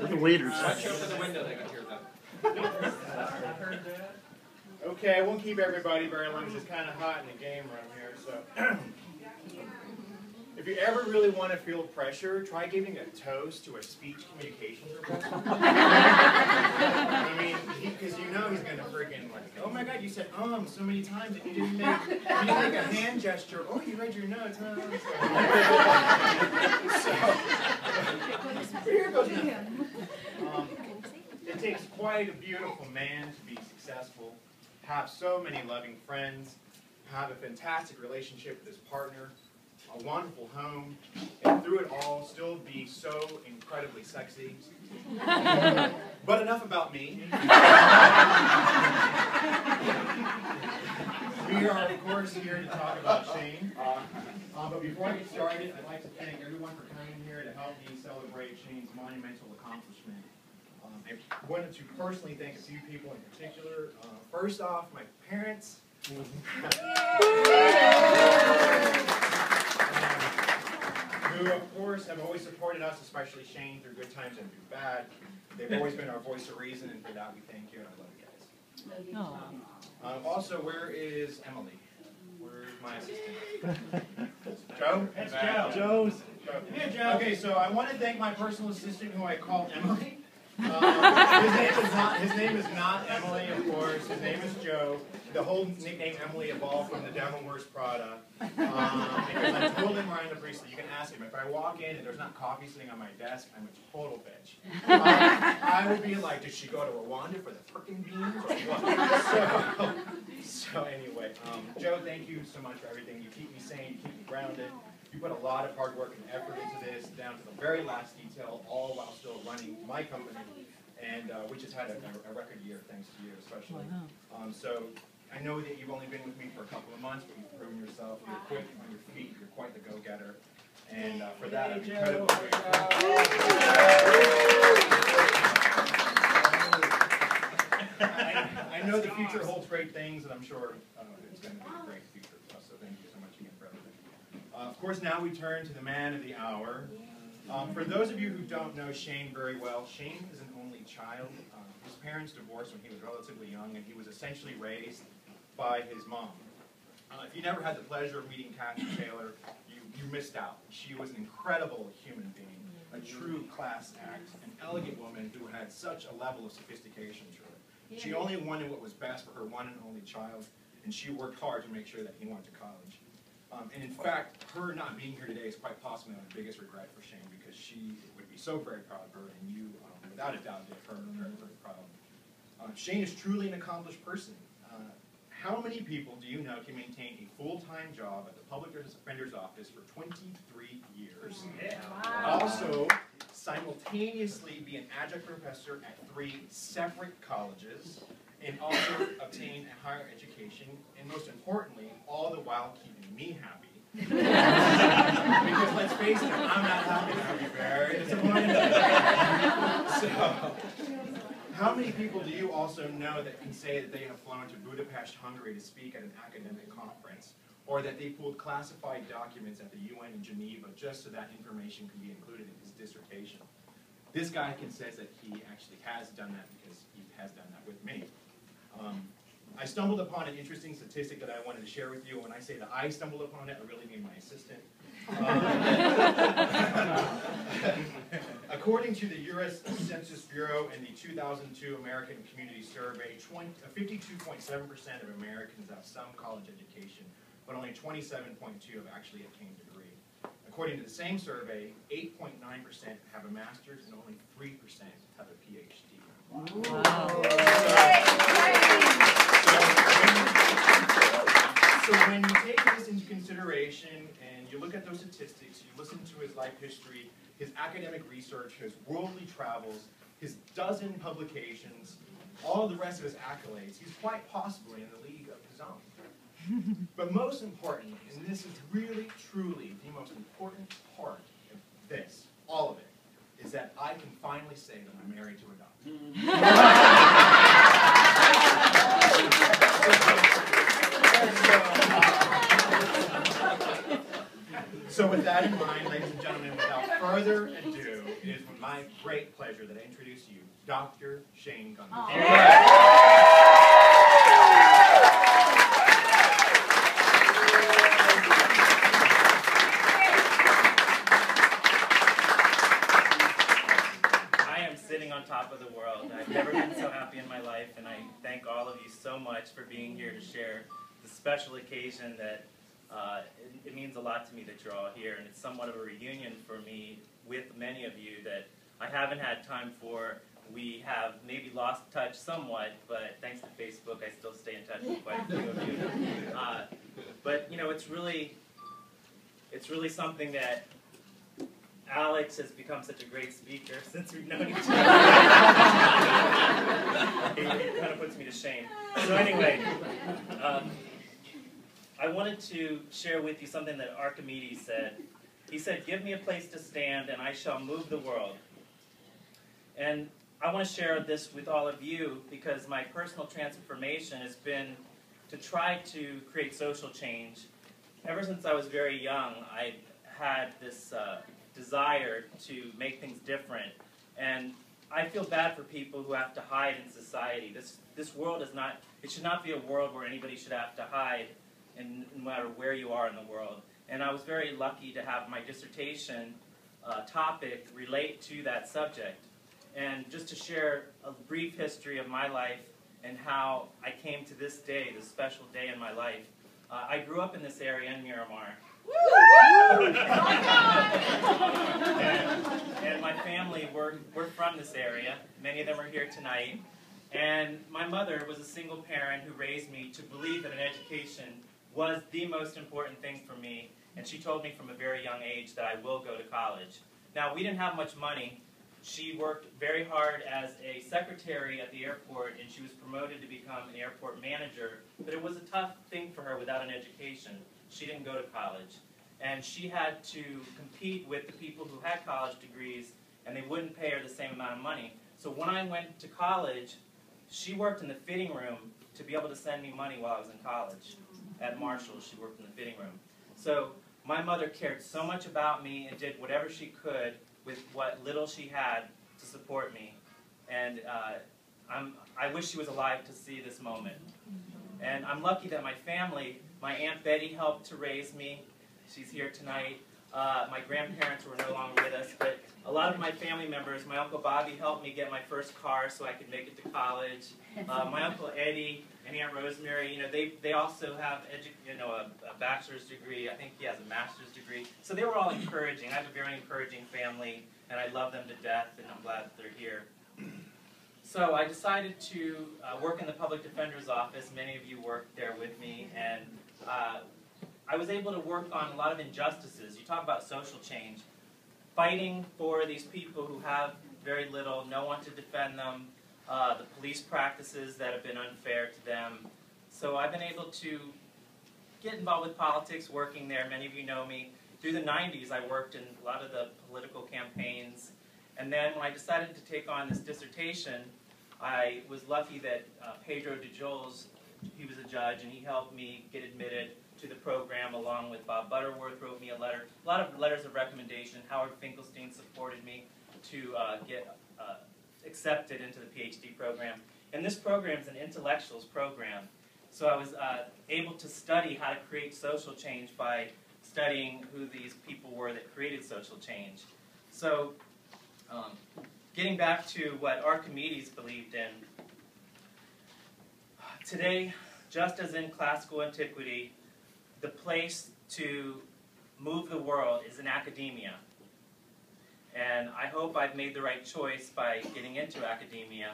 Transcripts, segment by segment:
We're the waiters. Watch out for the window, they got here then. Okay, I won't keep everybody very long because it's kind of hot in the game room here. So, if you ever really want to feel pressure, try giving a toast to a speech communications professor. I mean, because you know he's going to freaking like, oh my God, you said so many times and you didn't make a hand gesture. Oh, you read your notes. Huh? So here goes nothing. It takes quite a beautiful man to be successful, have so many loving friends, have a fantastic relationship with his partner, a wonderful home, and through it all, still be so incredibly sexy. But enough about me. We are, of course, here to talk about Shane. But before I get started, I'd like to thank everyone for coming here to help me celebrate Shane's monumental accomplishment. I wanted to personally thank a few people in particular. First off, my parents. Who, of course, have always supported us, especially Shane, through good times and through bad. They've always been our voice of reason, and for that we thank you, and I love you guys. Also, where is Emily? Where's my assistant? Joe? That's Joe. Joe's. Yeah, Joe. Okay, so I want to thank my personal assistant, who I call Emily. His name is not Emily, of course. His name is Joe. The whole nickname Emily evolved from the Devil Wears Prada. Because I told him Ryan Labrisa, you can ask him, if I walk in and there's not coffee sitting on my desk, I'm a total bitch. I would be like, did she go to Rwanda for the frickin' beans or what? So anyway, Joe, thank you so much for everything. You keep me sane, you keep me grounded. You put a lot of hard work and effort into this, down to the very last detail, all while still running my company, and which has had a record year, thanks to you especially. So I know that you've only been with me for a couple of months, but you've proven yourself. You're quick on your feet. You're quite the go-getter, and for that, I'm incredibly grateful. I know the future holds great things, and I'm sure it's going to be a great future for us. So thank you so much again for everything. Of course, now we turn to the man of the hour. For those of you who don't know Shane very well, Shane is an only child. His parents divorced when he was relatively young, and he was essentially raised by his mom. If you never had the pleasure of meeting Kathy Taylor, you missed out. She was an incredible human being, a true class act, an elegant woman who had such a level of sophistication to her. She only wanted what was best for her one and only child, and she worked hard to make sure that he went to college. And in fact, her not being here today is quite possibly my biggest regret for Shane, because she would be so very proud of her, and you, without a doubt, did her very, very proud. Shane is truly an accomplished person. How many people do you know can maintain a full-time job at the Public Defender's Office for 23 years? Yeah. Wow. Also, simultaneously be an adjunct professor at 3 separate colleges, and also obtain a higher education, and most importantly, all the while keeping me happy. Because let's face it, I'm not happy, I'll be very disappointed. So, how many people do you also know that can say that they have flown to Budapest, Hungary to speak at an academic conference, or that they pulled classified documents at the UN in Geneva just so that information can be included in his dissertation? This guy can say that he actually has done that because he has done that with me. I stumbled upon an interesting statistic that I wanted to share with you. When I say that I stumbled upon it, I really mean my assistant. According to the U.S. Census Bureau and the 2002 American Community Survey, 52.7% of Americans have some college education, but only 27.2% have actually obtained a degree. According to the same survey, 8.9% have a master's and only 3% have a PhD. So when you take this into consideration and you look at those statistics, you listen to his life history, his academic research, his worldly travels, his dozen publications, all the rest of his accolades, he's quite possibly in the league of his own. But most importantly, and this is really, truly the most important part of this, all of it, is that I can finally say that I'm married to a doctor. So with that in mind, ladies and gentlemen, without further ado, it is with my great pleasure that I introduce you, Dr. Shane Gunn. On top of the world. I've never been so happy in my life, and I thank all of you so much for being here to share the special occasion that it means a lot to me that you're all here, and it's somewhat of a reunion for me with many of you that I haven't had time for. We have maybe lost touch somewhat, but thanks to Facebook, I still stay in touch with quite a few of you. But you know, it's really something that Alex has become such a great speaker since we've known each other. He kind of puts me to shame. So anyway, I wanted to share with you something that Archimedes said. He said, "Give me a place to stand, and I shall move the world." And I want to share this with all of you because my personal transformation has been to try to create social change. Ever since I was very young, I had this desire to make things different, and I feel bad for people who have to hide in society. This world is not, it should not be a world where anybody should have to hide, no matter where you are in the world. And I was very lucky to have my dissertation topic relate to that subject. And just to share a brief history of my life and how I came to this day, this special day in my life. I grew up in this area in Miramar. and my family, we're from this area. Many of them are here tonight. And my mother was a single parent who raised me to believe that an education was the most important thing for me. And she told me from a very young age that I will go to college. Now, we didn't have much money. She worked very hard as a secretary at the airport, and she was promoted to become an airport manager. But it was a tough thing for her without an education. She didn't go to college. And she had to compete with the people who had college degrees, and they wouldn't pay her the same amount of money. So when I went to college, she worked in the fitting room to be able to send me money while I was in college. At Marshall, she worked in the fitting room. So my mother cared so much about me and did whatever she could with what little she had to support me. And I wish she was alive to see this moment. And I'm lucky that my family, my Aunt Betty helped to raise me. She's here tonight. My grandparents were no longer with us, but a lot of my family members, my Uncle Bobby helped me get my first car so I could make it to college. My Uncle Eddie and Aunt Rosemary, they also have a bachelor's degree. I think he has a master's degree. So they were all encouraging. I have a very encouraging family, and I love them to death, and I'm glad that they're here. So I decided to work in the public defender's office. Many of you worked there with me, and I was able to work on a lot of injustices. You talk about social change. Fighting for these people who have very little, no one to defend them, the police practices that have been unfair to them. So I've been able to get involved with politics working there. Many of you know me. Through the 90s, I worked in a lot of the political campaigns. And then when I decided to take on this dissertation, I was lucky that Pedro DeJoles, he was a judge, and he helped me get admitted to the program along with Bob Butterworth, wrote me a letter, a lot of letters of recommendation. Howard Finkelstein supported me to get accepted into the PhD program. And this program is an intellectuals program. So I was able to study how to create social change by studying who these people were that created social change. So getting back to what Archimedes believed in, today, just as in classical antiquity, the place to move the world is in academia. And I hope I've made the right choice by getting into academia.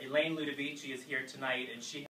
Elaine Ludovici is here tonight, and she